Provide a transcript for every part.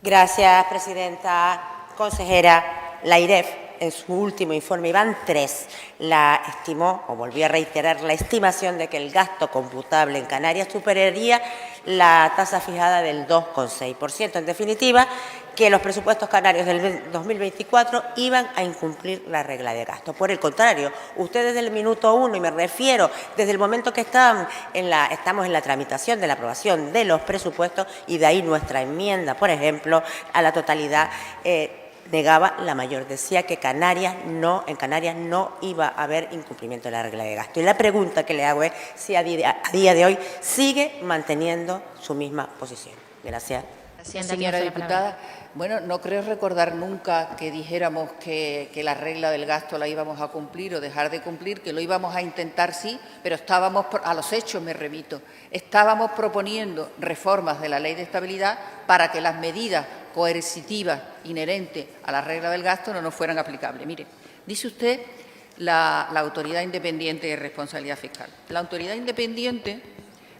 Gracias, presidenta. Consejera, la AIREF, en su último informe, Iván 3, la estimó, o volvió a reiterar la estimación de que el gasto computable en Canarias superaría la tasa fijada del 2,6%. En definitiva, que los presupuestos canarios del 2024 iban a incumplir la regla de gasto. Por el contrario, ustedes desde el minuto 1, y me refiero desde el momento que estamos en la tramitación de la aprobación de los presupuestos, y de ahí nuestra enmienda, por ejemplo, a la totalidad, negaba la mayor. Decía que en Canarias no iba a haber incumplimiento de la regla de gasto. Y la pregunta que le hago es si a día de hoy sigue manteniendo su misma posición. Gracias. Señora diputada, bueno, no creo recordar nunca que dijéramos que la regla del gasto la íbamos a cumplir o dejar de cumplir, que lo íbamos a intentar sí, pero estábamos, a los hechos me remito, estábamos proponiendo reformas de la Ley de Estabilidad para que las medidas coercitivas inherentes a la regla del gasto no nos fueran aplicables. Mire, dice usted la Autoridad Independiente de Responsabilidad Fiscal. La Autoridad Independiente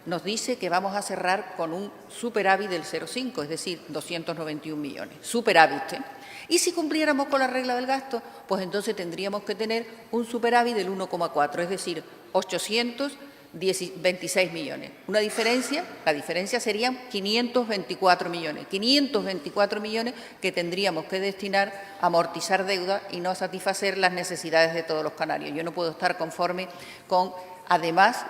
nos dice que vamos a cerrar con un superávit del 0,5, es decir, 291 millones. Superávit. Y si cumpliéramos con la regla del gasto, pues entonces tendríamos que tener un superávit del 1,4, es decir, 826 millones. La diferencia serían 524 millones. 524 millones que tendríamos que destinar a amortizar deuda y no a satisfacer las necesidades de todos los canarios. Yo no puedo estar conforme con, además,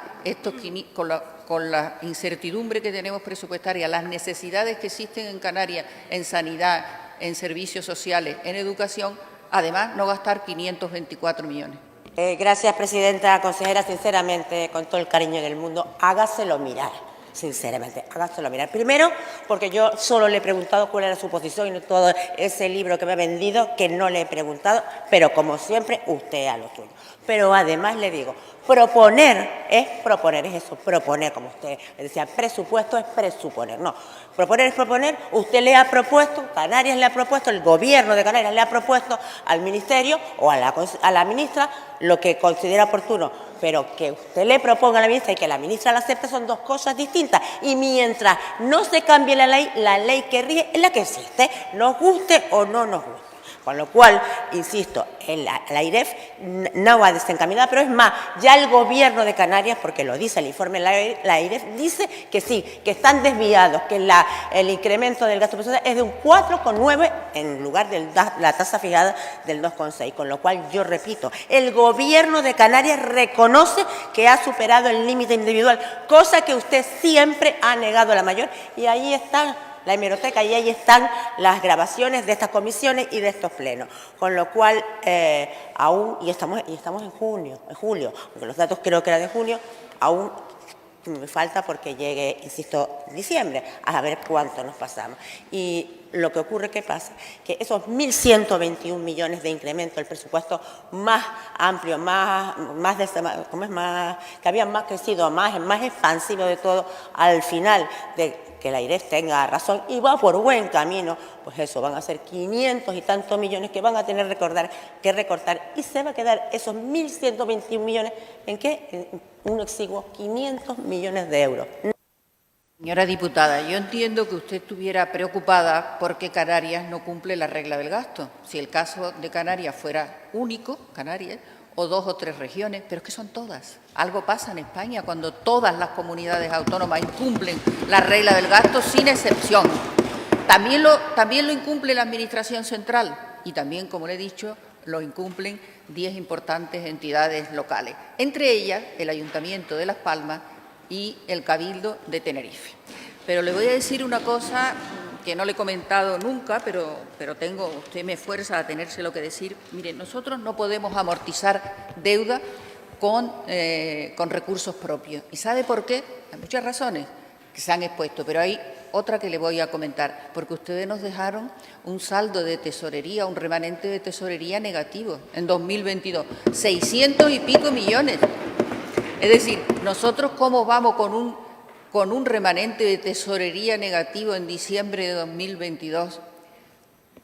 con la incertidumbre que tenemos presupuestaria, las necesidades que existen en Canarias en sanidad, en servicios sociales, en educación, además no gastar 524 millones. Gracias, presidenta. Consejera, sinceramente, con todo el cariño del mundo, hágaselo mirar. Sinceramente, hágaselo mirar. Primero, porque yo solo le he preguntado cuál era su posición y no todo ese libro que me ha vendido, que no le he preguntado, pero como siempre, usted a lo suyo. Pero además le digo, proponer es eso, proponer, como usted decía, presupuesto es presuponer, no. Proponer es proponer, usted le ha propuesto, Canarias le ha propuesto, el Gobierno de Canarias le ha propuesto al Ministerio o a la ministra lo que considera oportuno, pero que usted le proponga a la ministra y que la ministra la acepte son dos cosas distintas. Y mientras no se cambie la ley que rige es la que existe, nos guste o no nos guste. Con lo cual, insisto, la AIREF no va desencaminada, pero es más, ya el Gobierno de Canarias, porque lo dice el informe de la AIREF, dice que sí, que están desviados, que el incremento del gasto personal es de un 4,9 en lugar de la tasa fijada del 2,6. Con lo cual, yo repito, el Gobierno de Canarias reconoce que ha superado el límite individual, cosa que usted siempre ha negado la mayor, y ahí está la hemeroteca, y ahí están las grabaciones de estas comisiones y de estos plenos. Con lo cual, aún, y estamos en julio, porque los datos creo que eran de junio, aún me falta porque llegue, insisto, diciembre, a ver cuánto nos pasamos. Y lo que ocurre, ¿qué pasa? Que esos 1.121 millones de incremento del presupuesto más amplio, que había más crecido, más expansivo de todo, al final de que la AIREF tenga razón y va por buen camino, pues eso, van a ser 500 y tantos millones que van a tener que recortar, y se va a quedar esos 1.121 millones, ¿en qué? En un exiguo 500 millones de euros. Señora diputada, yo entiendo que usted estuviera preocupada porque Canarias no cumple la regla del gasto. Si el caso de Canarias fuera único, Canarias, o 2 o 3 regiones, pero es que son todas. Algo pasa en España cuando todas las comunidades autónomas incumplen la regla del gasto sin excepción. También lo incumple la Administración central y también, como le he dicho, lo incumplen 10 importantes entidades locales, entre ellas el Ayuntamiento de Las Palmas y el Cabildo de Tenerife. Pero le voy a decir una cosa que no le he comentado nunca, pero usted me fuerza a tenérselo que decir. Mire, nosotros no podemos amortizar deuda con recursos propios. ¿Y sabe por qué? Hay muchas razones que se han expuesto, pero hay otra que le voy a comentar, porque ustedes nos dejaron un saldo de tesorería, un remanente de tesorería negativo en 2022, 600 y pico millones. Es decir, nosotros cómo vamos con un remanente de tesorería negativo en diciembre de 2022,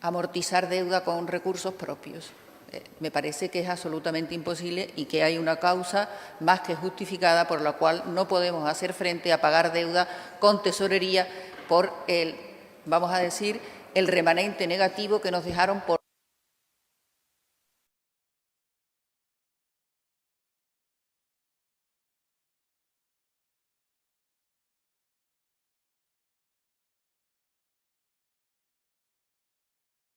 amortizar deuda con recursos propios. Me parece que es absolutamente imposible y que hay una causa más que justificada por la cual no podemos hacer frente a pagar deuda con tesorería por vamos a decir, el remanente negativo que nos dejaron por